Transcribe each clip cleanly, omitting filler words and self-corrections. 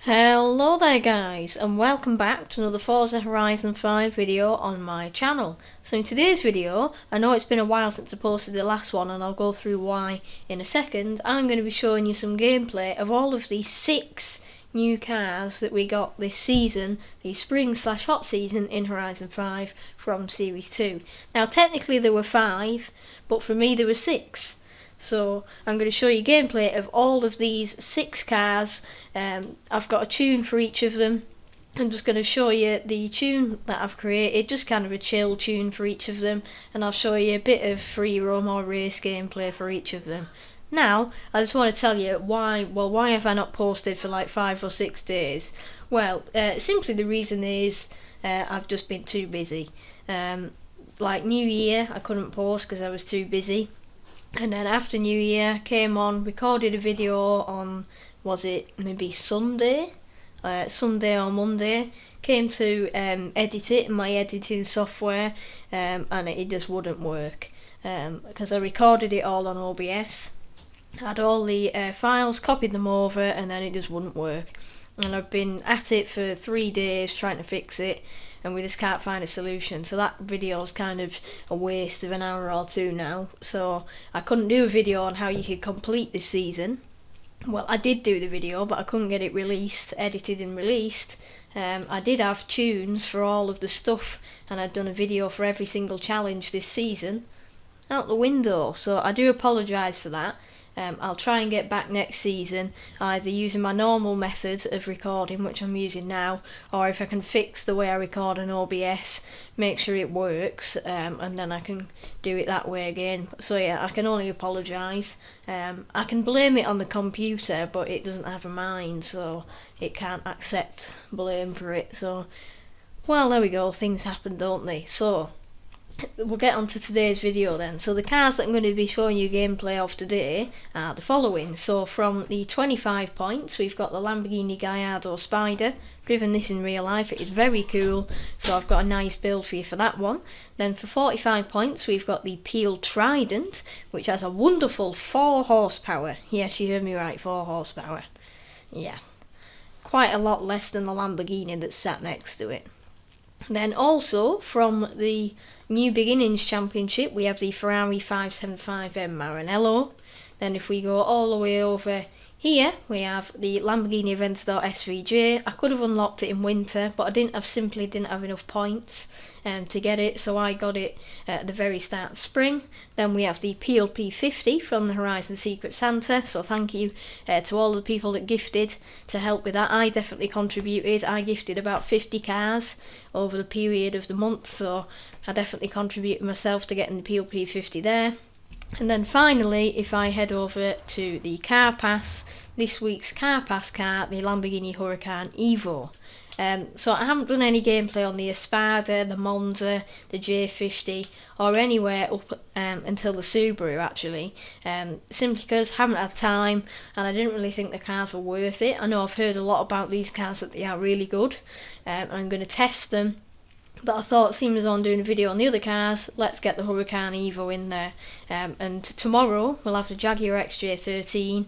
Hello there guys, and welcome back to another Forza Horizon 5 video on my channel. So in today's video, I know it's been a while since I posted the last one and I'll go through why in a second. I'm going to be showing you some gameplay of all of these 6 new cars that we got this season, the spring/hot season in Horizon 5 from Series 2. Now technically there were 5, but for me there were 6. So I'm going to show you gameplay of all of these 6 cars. I've got a tune for each of them. I'm just going to show you the tune that I've created, just kind of a chill tune for each of them, and I'll show you a bit of free roam or race gameplay for each of them. Now, I just want to tell you why have I not posted for like 5 or 6 days? Well, simply the reason is I've just been too busy. Like New Year, I couldn't post because I was too busy. And then after New Year, came on, recorded a video on, was it maybe Sunday? Sunday or Monday. Came to edit it in my editing software, and it just wouldn't work. Because I recorded it all on OBS. Had all the files, copied them over, and then it just wouldn't work. And I've been at it for 3 days trying to fix it, and we just can't find a solution. So that video is kind of a waste of an hour or 2 now. So I couldn't do a video on how you could complete this season. Well, I did do the video, but I couldn't get it released, edited and released. I did have tunes for all of the stuff, and I'd done a video for every single challenge this season. Out the window, so I do apologise for that. I'll try and get back next season, either using my normal method of recording, which I'm using now, or if I can fix the way I record on OBS, make sure it works, and then I can do it that way again. So yeah, I can only apologise. I can blame it on the computer, but it doesn't have a mind, so it can't accept blame for it. So, well, there we go, things happen, don't they? So we'll get on to today's video then. So the cars that I'm going to be showing you gameplay of today are the following. So from the 25 points, we've got the Lamborghini Gallardo Spyder. Driven this in real life, it is very cool, so I've got a nice build for you for that one. Then for 45 points, we've got the peeled Trident, which has a wonderful 4 horsepower. Yes, you heard me right, 4 horsepower. Yeah, quite a lot less than the Lamborghini that's sat next to it. Then also from the New Beginnings Championship, we have the Ferrari 575M Marinello. Then if we go all the way over here, we have the Lamborghini Aventador SVJ. I could have unlocked it in winter, but I simply didn't have enough points to get it, so I got it at the very start of spring. Then we have the peeled P50 from the Horizon Secret Santa, so thank you to all the people that gifted to help with that. I definitely contributed. I gifted about 50 cars over the period of the month, so I definitely contributed myself to getting the peeled P50 there. And then finally, if I head over to the car pass, this week's car pass car, the Lamborghini Huracan Evo. So I haven't done any gameplay on the Spyder, the Monza, the J50, or anywhere up until the Subaru actually, simply because I haven't had time and I didn't really think the cars were worth it. I know I've heard a lot about these cars that they are really good, and I'm going to test them. But I thought, seeing as I'm doing a video on the other cars, let's get the Huracan Evo in there. And tomorrow we'll have the Jaguar XJ13,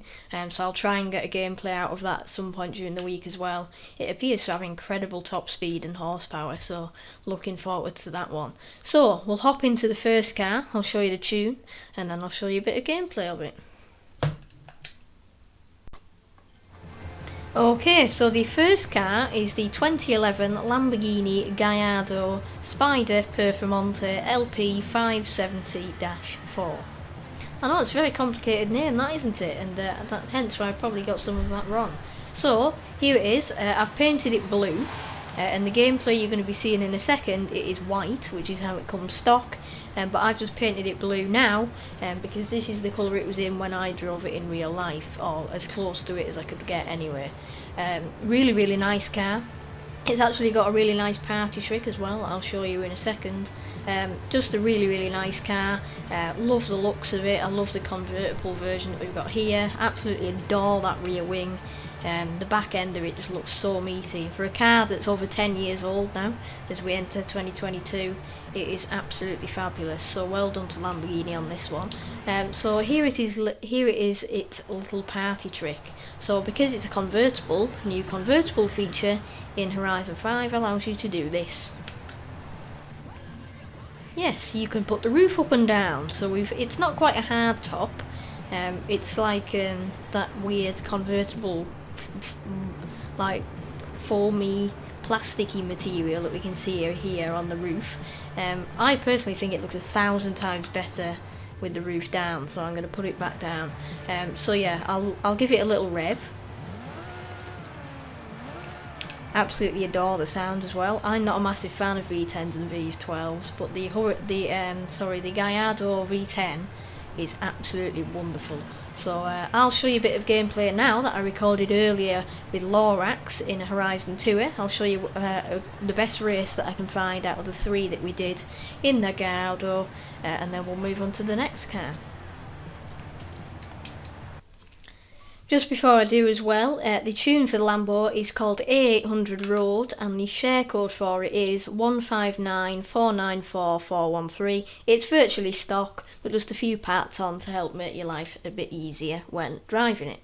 so I'll try and get a gameplay out of that at some point during the week as well. It appears to have incredible top speed and horsepower, so looking forward to that one. So we'll hop into the first car, I'll show you the tune, and then I'll show you a bit of gameplay of it. Okay, so the first car is the 2011 Lamborghini Gallardo Spyder Performante LP 570-4. I know it's a very complicated name, that, isn't it? And hence why I probably got some of that wrong. So here it is. I've painted it blue, and the gameplay you're going to be seeing in a second, it is white, which is how it comes stock. But I've just painted it blue now, because this is the colour it was in when I drove it in real life, or as close to it as I could get anyway. Really, really nice car. It's actually got a really nice party trick as well, I'll show you in a second. Just a really, really nice car. Love the looks of it. I love the convertible version that we've got here. Absolutely adore that rear wing. The back end of it just looks so meaty. For a car that's over 10 years old now, as we enter 2022, it is absolutely fabulous. So well done to Lamborghini on this one. So here it is. Here it is. Its little party trick. So because it's a convertible, new convertible feature in Horizon 5 allows you to do this. Yes, you can put the roof up and down. So it's not quite a hard top. It's like that weird convertible, like foamy, plasticky material that we can see here on the roof. I personally think it looks 1,000 times better with the roof down, so I'm going to put it back down. So yeah, I'll give it a little rev. Absolutely adore the sound as well. I'm not a massive fan of V10s and V12s, but the Gallardo V10 is absolutely wonderful. So I'll show you a bit of gameplay now that I recorded earlier with Lorax in a Horizon Tour. I'll show you the best race that I can find out of the 3 that we did in the Gallardo, and then we'll move on to the next car. Just before I do as well, the tune for the Lambo is called A800 Road, and the share code for it is 159494413. It's virtually stock, but just a few parts on to help make your life a bit easier when driving it.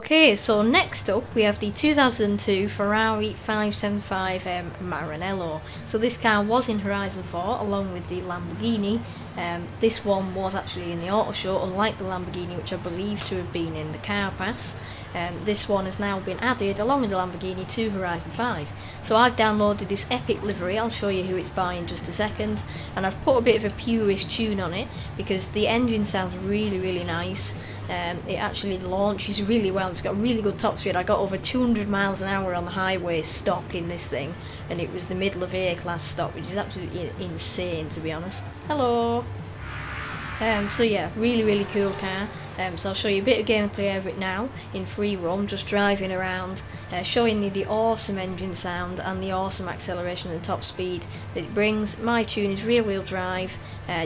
Okay, so next up we have the 2002 Ferrari 575 Marinello. So this car was in Horizon 4 along with the Lamborghini. This one was actually in the auto show, unlike the Lamborghini, which I believe to have been in the car pass. This one has now been added along with the Lamborghini to Horizon 5. So I've downloaded this epic livery. I'll show you who it's by in just a second, and I've put a bit of a purist tune on it because the engine sounds really nice. It actually launches really well. It's got really good top speed. I got over 200 miles an hour on the highway stock in this thing, and it was the middle of A-class stock, which is absolutely insane, to be honest. Hello! So yeah, really cool car. So I'll show you a bit of gameplay of it now in free roam, just driving around, showing you the awesome engine sound and the awesome acceleration and top speed that it brings. My tune is rear wheel drive,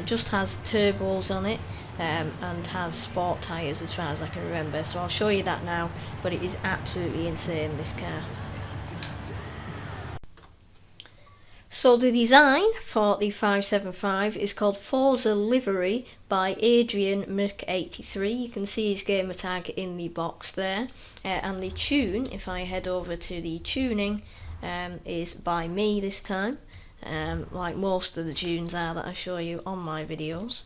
just has turbos on it, and has sport tyres as far as I can remember, so I'll show you that now, but it is absolutely insane, this car. So the design for the 575 is called Forza Livery by Adrian Merc83. You can see his gamer tag in the box there, and the tune, if I head over to the tuning, is by me this time, like most of the tunes are that I show you on my videos.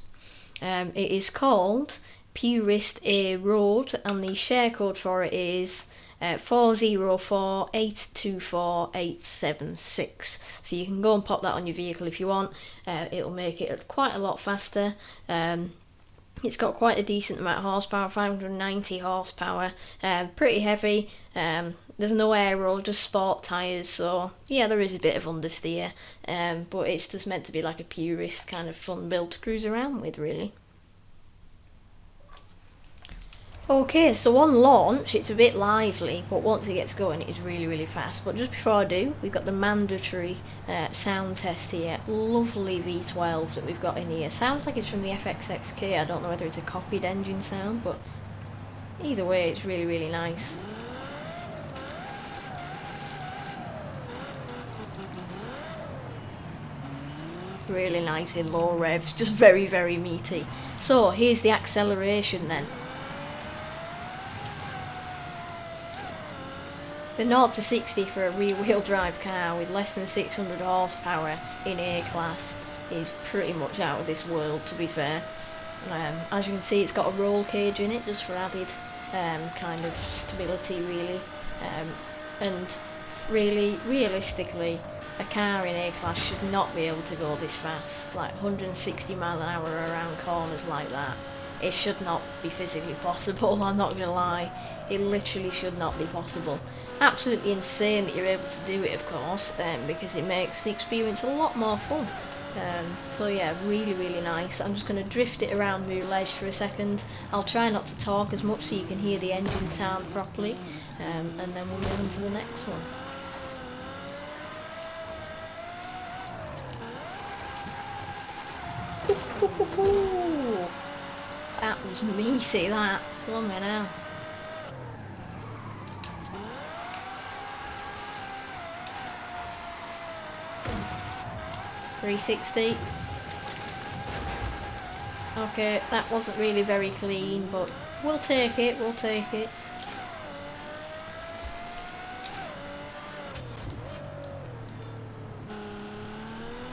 It is called Purist A Road, and the share code for it is 404824876. So you can go and pop that on your vehicle if you want. It'll make it quite a lot faster. It's got quite a decent amount of horsepower, 590 horsepower, pretty heavy. There's no aero, just sport tyres, so yeah, there is a bit of understeer, but it's just meant to be like a purist kind of fun build to cruise around with, really. Okay, so on launch it's a bit lively, but once it gets going it is really fast. But just before I do, we've got the mandatory sound test here. Lovely V12 that we've got in here. Sounds like it's from the FXXK. I don't know whether it's a copied engine sound, but either way it's really nice. Really nice in low revs, just very meaty. So here's the acceleration then. The 0 to 60 for a rear-wheel drive car with less than 600 horsepower in A-class is pretty much out of this world, to be fair. As you can see, it's got a roll cage in it just for added kind of stability, really. And really, realistically, a car in A-class should not be able to go this fast, like 160 mile an hour around corners like that. It should not be physically possible, I'm not going to lie. It literally should not be possible. Absolutely insane that you're able to do it, of course, because it makes the experience a lot more fun. So yeah, really nice. I'm just going to drift it around Moulage for a second. I'll try not to talk as much so you can hear the engine sound properly, and then we'll move on to the next one. That was meaty, that. Blimey now. .360. Okay, that wasn't really very clean, but we'll take it, we'll take it.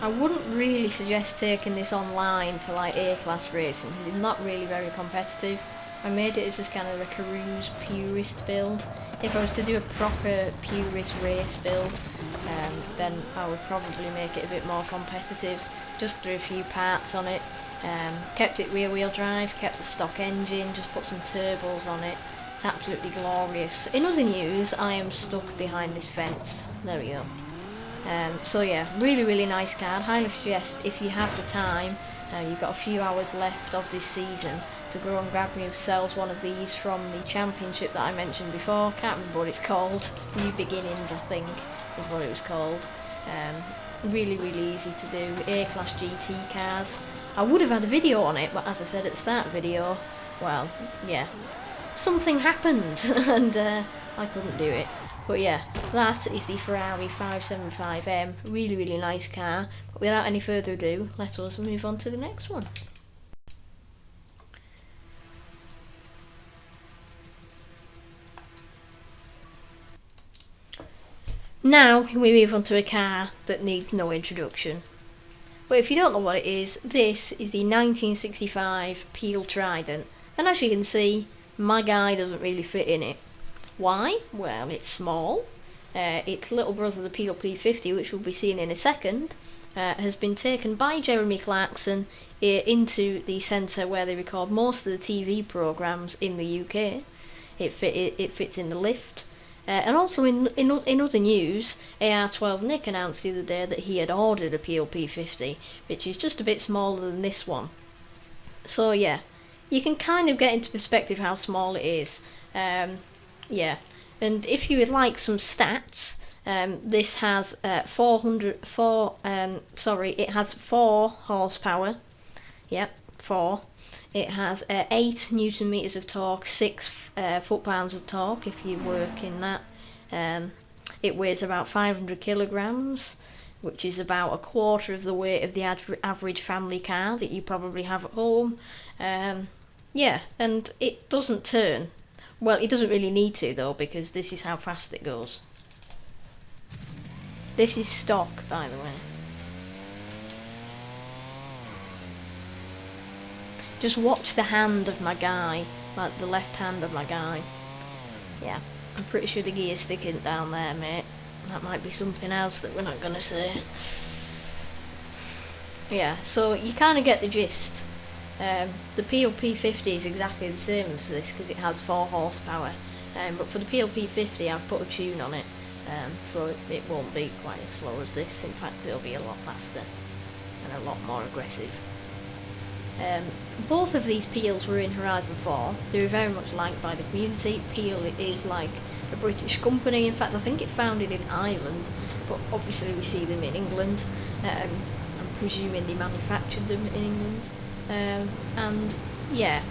I wouldn't really suggest taking this online for like A-class racing because it's not really very competitive. I made it as just kind of a cruise purist build. If I was to do a proper purist race build, then I would probably make it a bit more competitive. Just threw a few parts on it, kept it rear wheel drive, kept the stock engine, just put some turbos on it. It's absolutely glorious. In other news, I am stuck behind this fence. There we go. So yeah, really nice car. I'd highly suggest, if you have the time, you've got a few hours left of this season, to go and grab yourselves one of these from the championship that I mentioned before. Can't remember what it's called. New Beginnings, I think, is what it was called. Really easy to do. A-class GT cars. I would have had a video on it, but as I said at the start of the video, well, yeah, something happened and I couldn't do it. But yeah, that is the Ferrari 575M. Really nice car. But without any further ado, let us move on to the next one. Now we move on to a car that needs no introduction. But if you don't know what it is, this is the 1965 Peel Trident, and as you can see, my guy doesn't really fit in it. Why? Well, it's small. Its little brother, the Peel P50, which we'll be seeing in a second, has been taken by Jeremy Clarkson into the centre where they record most of the TV programmes in the UK. It fits in the lift. And also in other news, AR12 Nick announced the other day that he had ordered a Peel P50, which is just a bit smaller than this one. So yeah, you can kind of get into perspective how small it is. Yeah, and if you would like some stats, this has it has 4 horsepower. Yep, 4. It has 8 Newton meters of torque, 6 foot-pounds of torque if you work in that. It weighs about 500 kilograms, which is about a quarter of the weight of the average family car that you probably have at home. Yeah, and it doesn't turn. Well, it doesn't really need to though, because this is how fast it goes. This is stock, by the way. Just watch the hand of my guy, like the left hand of my guy. Yeah, I'm pretty sure the gear stick isn't down there, mate. That might be something else that we're not going to say. Yeah, so you kind of get the gist. The Peel P50 is exactly the same as this because it has 4 horsepower. But for the Peel P50 I've put a tune on it, so it won't be quite as slow as this. In fact, it'll be a lot faster and a lot more aggressive. Both of these Peels were in Horizon 4. They were very much liked by the community. Peel is like a British company. In fact, I think it's founded in Ireland, but obviously we see them in England. I'm presuming they manufactured them in England. And yeah,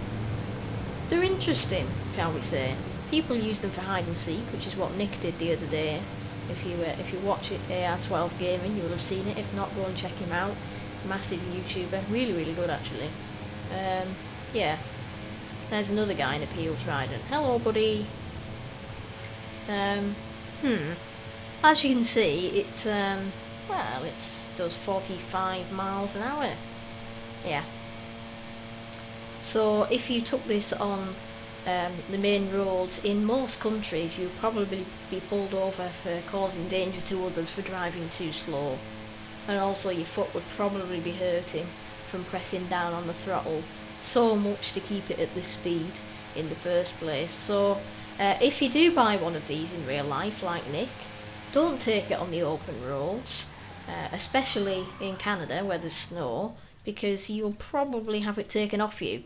they're interesting, shall we say. People use them for hide and seek, which is what Nick did the other day. If you watch it, AR12 Gaming, you will have seen it. If not, go and check him out. Massive YouTuber, really good actually. Yeah, there's another guy in a Peel Trident. Hello, buddy. As you can see, it's well, it does 45 miles an hour. Yeah. So if you took this on the main roads in most countries, you'd probably be pulled over for causing danger to others for driving too slow. And also your foot would probably be hurting from pressing down on the throttle so much to keep it at this speed in the first place. So if you do buy one of these in real life like Nick, don't take it on the open roads, especially in Canada where there's snow, because you'll probably have it taken off you.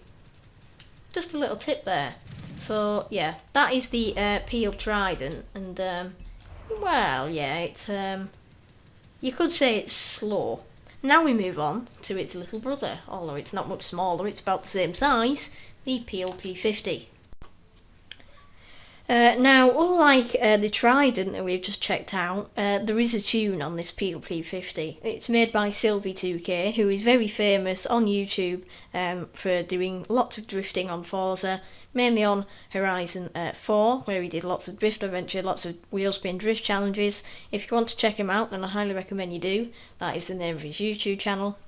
Just a little tip there. So yeah, that is the Peel Trident, and well, yeah, it's you could say it's slow. Now we move on to its little brother, although it's not much smaller, it's about the same size, the Peel P50. Now, unlike the Trident that we've just checked out, there is a tune on this Peel P50. It's made by Sylvie2K, who is very famous on YouTube for doing lots of drifting on Forza, mainly on Horizon 4, where he did lots of drift adventure, lots of wheel spin drift challenges. If you want to check him out, then I highly recommend you do. That is the name of his YouTube channel.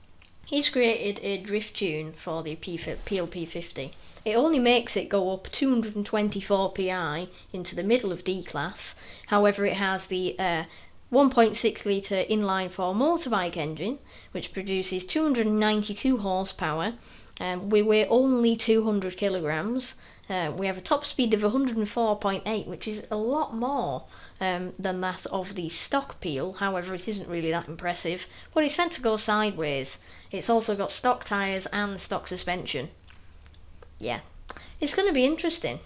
He's created a drift tune for the Peel P50. It only makes it go up 224 psi into the middle of D-Class. However, it has the 1.6 litre inline-4 motorbike engine, which produces 292 horsepower. We weigh only 200 kilograms. We have a top speed of 104.8, which is a lot more than that of the stock Peel. However, it isn't really that impressive, but it's meant to go sideways. It's also got stock tyres and stock suspension. Yeah, it's going to be interesting,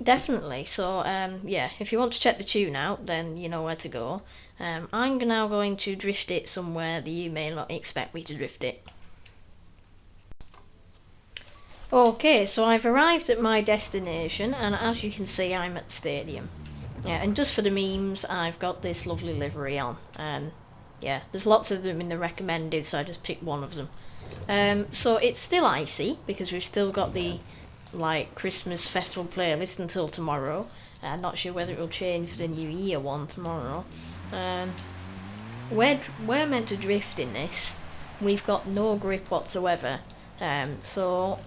definitely. So yeah, if you want to check the tune out, then you know where to go. I'm now going to drift it somewhere that you may not expect me to drift it. Okay, so I've arrived at my destination, and as you can see, I'm at the stadium. Yeah, and just for the memes, I've got this lovely livery on. Yeah, there's lots of them in the recommended, so I just picked one of them. So it's still icy because we've still got the Christmas festival playlist until tomorrow. I'm not sure whether it will change for the new year one tomorrow. We're meant to drift in this. We've got no grip whatsoever. So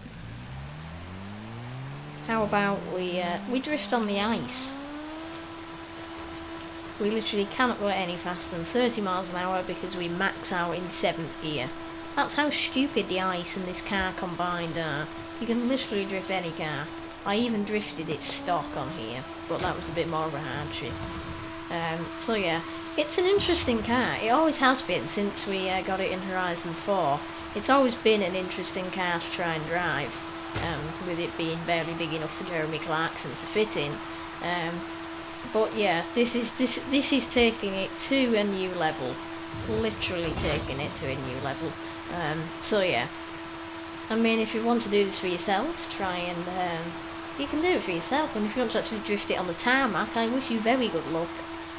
how about we drift on the ice? We literally cannot go any faster than 30 miles an hour because we max out in 7th gear. That's how stupid the ice and this car combined are. You can literally drift any car. I even drifted it stock on here, but that was a bit more of a hardship. So yeah, it's an interesting car. It always has been since we got it in Horizon 4. It's always been an interesting car to try and drive, with it being barely big enough for Jeremy Clarkson to fit in. But yeah, this is taking it to a new level. Literally taking it to a new level. So yeah, I mean, if you want to do this for yourself, try and you can do it for yourself. And if you want to actually drift it on the tarmac, I wish you very good luck,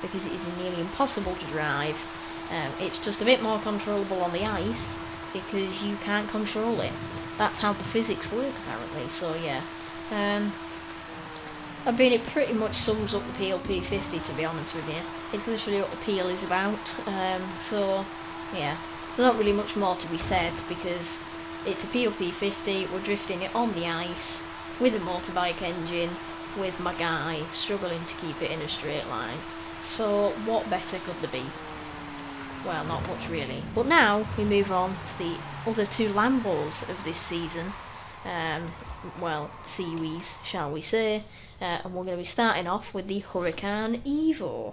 because it is nearly impossible to drive. It's just a bit more controllable on the ice because you can't control it. That's how the physics work apparently. So yeah, I mean, it pretty much sums up the PLP 50, to be honest with you. It's literally what the PL is about. So yeah, there's not really much more to be said because it's a PLP 50. We're drifting it on the ice with a motorbike engine, with my guy struggling to keep it in a straight line. So what better could there be? Well, not much really. But now we move on to the other two Lambos of this season. Well, series, shall we say. And we're going to be starting off with the Huracan Evo.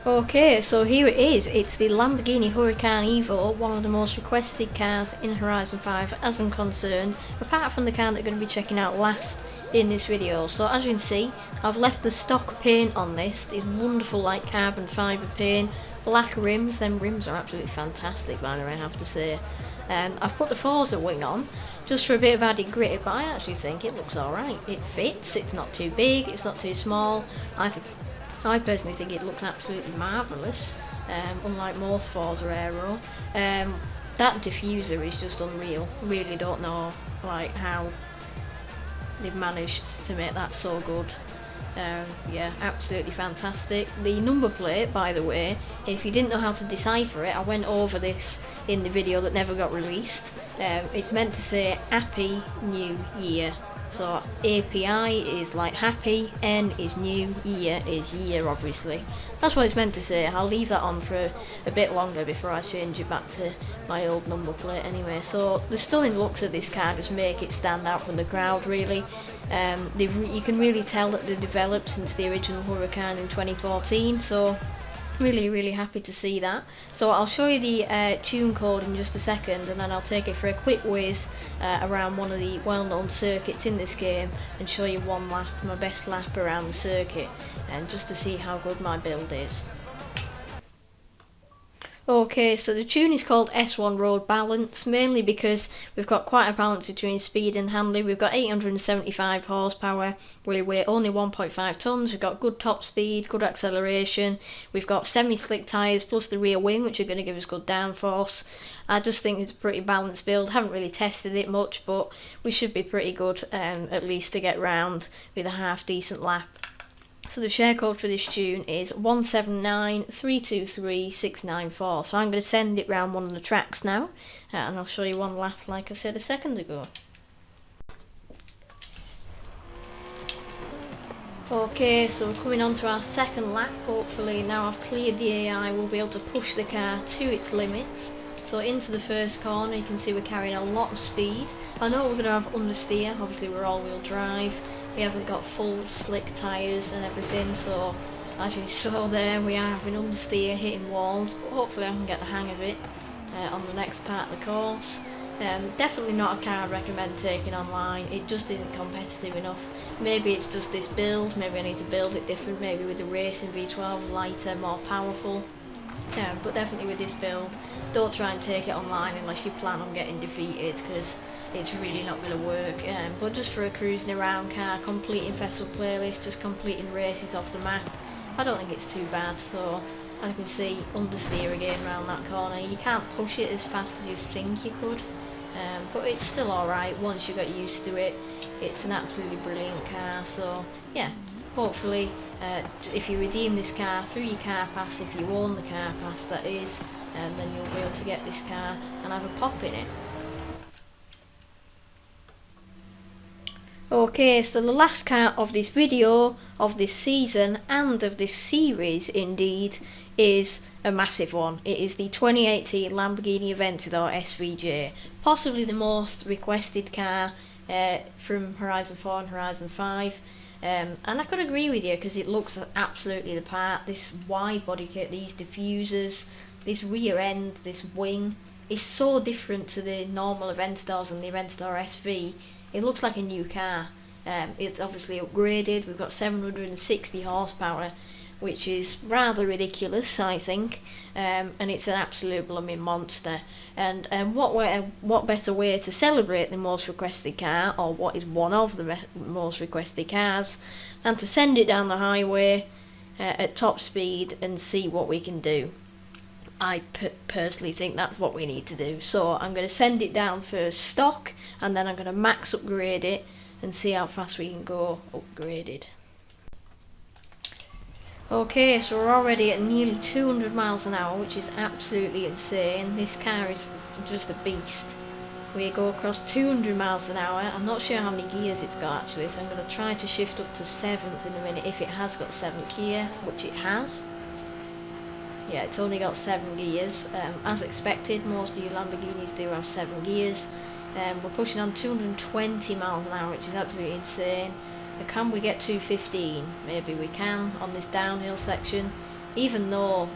Okay, so here it is. It's the Lamborghini Huracan Evo, one of the most requested cars in Horizon 5 as I'm concerned, apart from the car that I'm going to be checking out last in this video. So as you can see, I've left the stock paint on this wonderful like carbon fibre paint, black rims. Them rims are absolutely fantastic, by the way, I have to say. I've put the Forza wing on just for a bit of added grit, but I actually think it looks alright. It fits, it's not too big, it's not too small. I personally think it looks absolutely marvellous, unlike most Forza Aero. That diffuser is just unreal. Really don't know like how they've managed to make that so good. Yeah, absolutely fantastic. The number plate, by the way, if you didn't know how to decipher it, I went over this in the video that never got released. It's meant to say Happy New Year. So API is like happy, N is new, year is year, obviously. That's what it's meant to say. I'll leave that on for a bit longer before I change it back to my old number plate anyway. So the stunning looks of this car just make it stand out from the crowd, really. You can really tell that they developed since the original Huracan in 2014, so really happy to see that. So I'll show you the tune code in just a second, and then I'll take it for a quick whiz around one of the well-known circuits in this game and show you one lap, my best lap around the circuit, and just to see how good my build is. Okay, so the tune is called S1 Road Balance, mainly because we've got quite a balance between speed and handling. We've got 875 horsepower, we weigh only 1.5 tonnes, we've got good top speed, good acceleration, we've got semi-slick tyres plus the rear wing, which are going to give us good downforce. I just think it's a pretty balanced build. Haven't really tested it much, but we should be pretty good, at least to get round with a half decent lap. So the share code for this tune is 179323694. So I'm going to send it round one of the tracks now, and I'll show you one lap like I said a second ago. Okay, so we're coming on to our second lap. Hopefully now I've cleared the AI, we'll be able to push the car to its limits. So into the first corner, you can see we're carrying a lot of speed. I know we're going to have understeer, obviously we're all-wheel drive. We haven't got full slick tyres and everything, so as you saw there, we are having understeer, hitting walls, but hopefully I can get the hang of it on the next part of the course. Definitely not a car I recommend taking online. It just isn't competitive enough. Maybe it's just this build, maybe I need to build it different, maybe with the racing V12, lighter, more powerful. But definitely with this build, don't try and take it online unless you plan on getting defeated, because it's really not going to work. But just for a cruising around car, completing festival playlists, just completing races off the map, I don't think it's too bad. So as you can see, understeer again around that corner. You can't push it as fast as you think you could, but it's still alright once you get used to it. it's an absolutely brilliant car. So yeah, hopefully if you redeem this car through your car pass, if you own the car pass that is, then you'll be able to get this car and have a pop in it. Okay, so the last car of this video, of this season, and of this series indeed, is a massive one. It is the 2018 Lamborghini Aventador SVJ, possibly the most requested car from Horizon 4 and Horizon 5. And I could agree with you because it looks absolutely the part. This wide body kit, these diffusers, this rear end, this wing is so different to the normal Aventadors and the Aventador SV. It looks like a new car. It's obviously upgraded. We've got 760 horsepower, which is rather ridiculous, I think. And it's an absolute blooming monster. And what better way to celebrate the most requested car, or what is one of the most requested cars, than to send it down the highway at top speed and see what we can do. I personally think that's what we need to do. So I'm going to send it down first stock, and then I'm going to max upgrade it and see how fast we can go upgraded. Okay, so we're already at nearly 200 miles an hour, which is absolutely insane. This car is just a beast. We go across 200 miles an hour. I'm not sure how many gears it's got actually, so I'm going to try to shift up to 7th in a minute if it has got 7th gear, which it has. Yeah, it's only got 7 gears. As expected, most of your Lamborghinis do have 7 gears. We're pushing on 220 miles an hour, which is absolutely insane. Can we get 215? Maybe we can on this downhill section. Even though,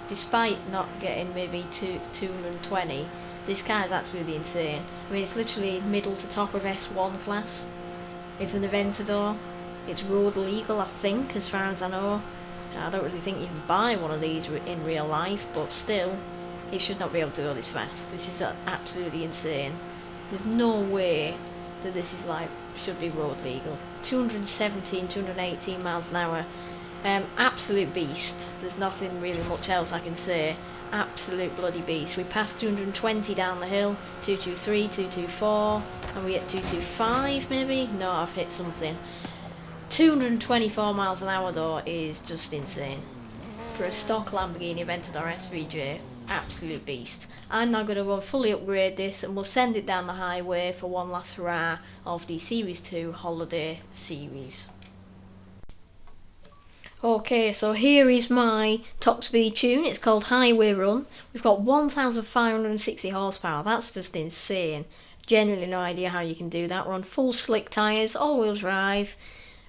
despite not getting maybe 220, this car is absolutely insane. I mean, it's literally middle to top of S1 class. It's an Aventador. It's road legal, I think, as far as I know. I don't really think you can buy one of these in real life, but still, it should not be able to go this fast. This is absolutely insane. There's no way that this is should be road legal. 217, 218 miles an hour. Absolute beast. There's nothing really much else I can say. Absolute bloody beast. We passed 220 down the hill, 223, 224, and we hit 225 maybe? No, I've hit something. 224 miles an hour though is just insane. For a stock Lamborghini Aventador SVJ, absolute beast. I'm now going to go fully upgrade this and we'll send it down the highway for one last hurrah of the Series 2 Holiday Series. Okay, so here is my top speed tune. It's called Highway Run. We've got 1,560 horsepower. That's just insane. Genuinely no idea how you can do that. We're on full slick tyres, all-wheel drive.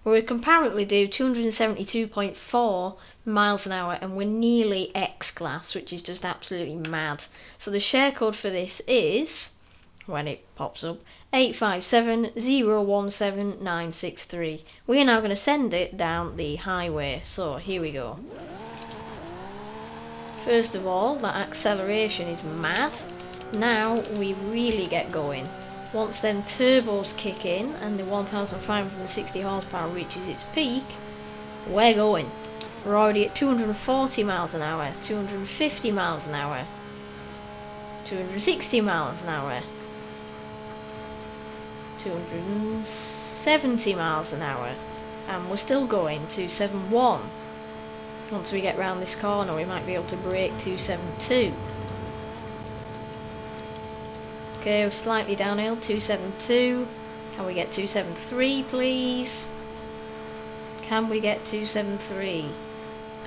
We can apparently do 272.4 miles an hour, and we're nearly X-Class, which is just absolutely mad. So the share code for this is, when it pops up, 857017963. We are now going to send it down the highway, so here we go. First of all, that acceleration is mad. Now we really get going. Once them turbos kick in and the 1,560 horsepower reaches its peak, we're going. We're already at 240 miles an hour, 250 miles an hour, 260 miles an hour, 270 miles an hour, and we're still going. 271. Once we get round this corner we might be able to break 272. Okay, we're slightly downhill, 272. Can we get 273 please? Can we get 273?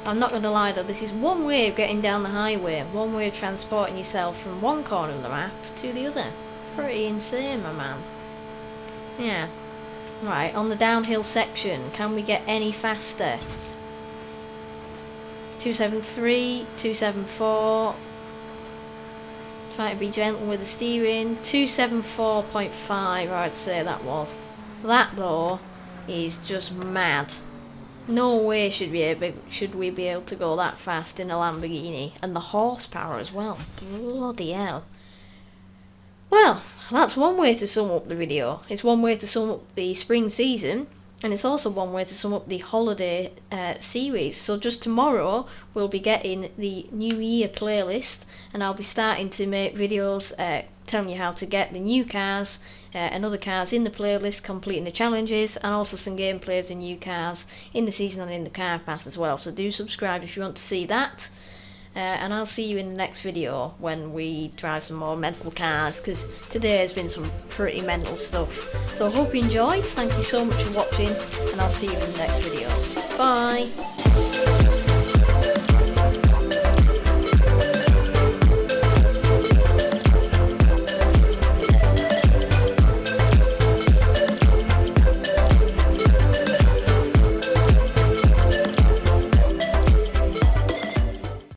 I'm not going to lie though, this is one way of getting down the highway, one way of transporting yourself from one corner of the map to the other. Pretty insane, my man. Yeah. Right, on the downhill section, can we get any faster? 273, 274. Try to be gentle with the steering. 274.5, I'd say that was. That though is just mad. No way should we be able to go that fast in a Lamborghini, and the horsepower as well. Bloody hell. Well, that's one way to sum up the video. It's one way to sum up the spring season. and it's also one way to sum up the holiday series. So just tomorrow we'll be getting the New Year playlist, and I'll be starting to make videos telling you how to get the new cars and other cars in the playlist, completing the challenges, and also some gameplay of the new cars in the season and in the car pass as well. So do subscribe if you want to see that. And I'll see you in the next video when we drive some more mental cars, because today has been some pretty mental stuff. So I hope you enjoyed, thank you so much for watching, and I'll see you in the next video. Bye!